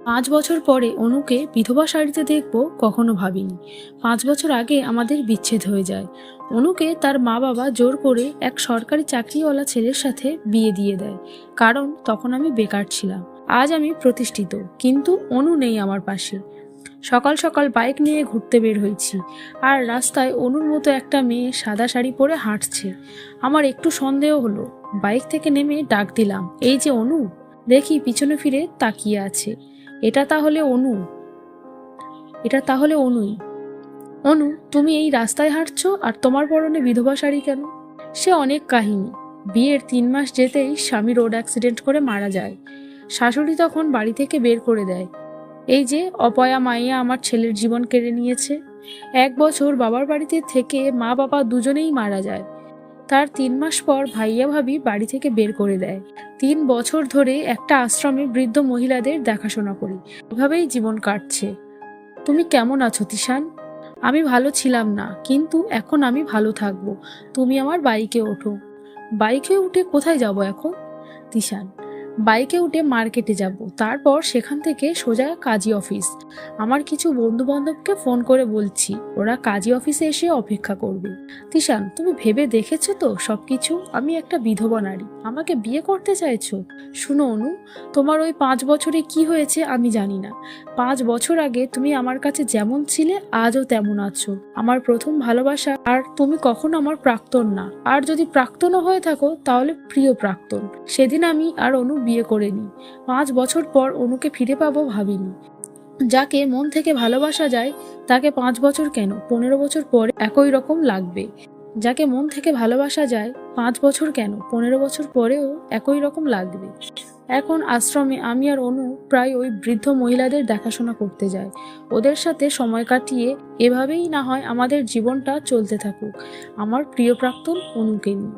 5 বছর পরে অনুকে বিধবা শাড়িতে দেখব কখনো ভাবিনি। 5 বছর আগে আমাদের বিচ্ছেদ হয়ে যায়। অনুকে তার মা বাবা জোর করে এক সরকারি চাকরিওয়ালা ছেলের সাথে বিয়ে দিয়ে দেয়, কারণ তখন আমি বেকার ছিলাম। আজ আমি প্রতিষ্ঠিত, কিন্তু অনু নেই আমার পাশে। সকাল সকাল বাইক নিয়ে ঘুরতে বের হয়েছি, আর রাস্তায় অনুর মতো একটা মেয়ে সাদা শাড়ি পরে হাঁটছে। আমার একটু সন্দেহ হলো, বাইক থেকে নেমে ডাক দিলাম, এই যে অনু। দেখি পিছনে ফিরে তাকিয়ে আছে। এটা তাহলে অনু, এটা তাহলে অনুই। অনু, তুমি এই রাস্তায় হাঁটছো আর তোমার পরনে বিধবা শাড়ি কেন? সে অনেক কাহিনী। বিয়ের 3 মাস যেতেই স্বামী রোড অ্যাক্সিডেন্ট করে মারা যায়। শাশুড়ি তখন বাড়ি থেকে বের করে দেয়। এই যে অপয়া মাইয়া আমার ছেলের জীবন কেড়ে নিয়েছে। 1 বছর বাবার বাড়িতে থেকে মা বাবা দুজনেই মারা যায়। তার 3 মাস পর ভাইয়া ভাবি বাড়ি থেকে বের করে দেয়। 3 বছর ধরে একটা আশ্রমে বৃদ্ধ মহিলাদের দেখাশোনা করি। এভাবেই জীবন কাটছে। তুমি কেমন আছো তিশান? আমি ভালো ছিলাম না, কিন্তু এখন আমি ভালো থাকবো। তুমি আমার বাইকে ওঠো। বাইকে উঠে কোথায় যাব এখন? তিশান, বাইকে উঠে মার্কেটে যাব, তারপর সেখান থেকে সোজা কাজী অফিস। আমার কিছু বন্ধু বান্ধবকে ফোন করে বলছি, ওরা কাজী অফিসে এসে অপেক্ষা করবে। তিশান, তুমি ভেবে দেখেছো তো সবকিছু? আমি একটা বিধবা নারী, আমাকে বিয়ে করতে চাইছো? শুনো অনু, তোমার ওই 5 বছরে কি হয়েছে আমি জানি না। 5 বছর আগে তুমি আমার কাছে যেমন ছিলে আজও তেমন আছো। আমার প্রথম ভালোবাসা, আর তুমি কখনো আমার প্রাক্তন না। আর যদি প্রাক্তনও হয়ে থাকো তাহলে প্রিয় প্রাক্তন। সেদিন আমি আর অনু বিয়ে করিনি। 5 বছর পর অনুকে ফিরে পাবো ভাবিনি। যাকে মন থেকে ভালোবাসা যায় তাকে 5 বছর কেন, 15 বছর পরে একই রকম লাগবে। যাকে মন থেকে ভালোবাসা যায় 5 বছর কেন, 15 বছর পরেও একই রকম লাগবে। এখন আশ্রমে আমি আর অনু প্রায় ওই বৃদ্ধ মহিলাদের দেখাশোনা করতে যাই। ওদের সাথে সময় কাটিয়ে এভাবেই না হয় আমাদের জীবনটা চলতে থাকুক। আমার প্রিয় প্রাক্তন অনুকে নিয়ে।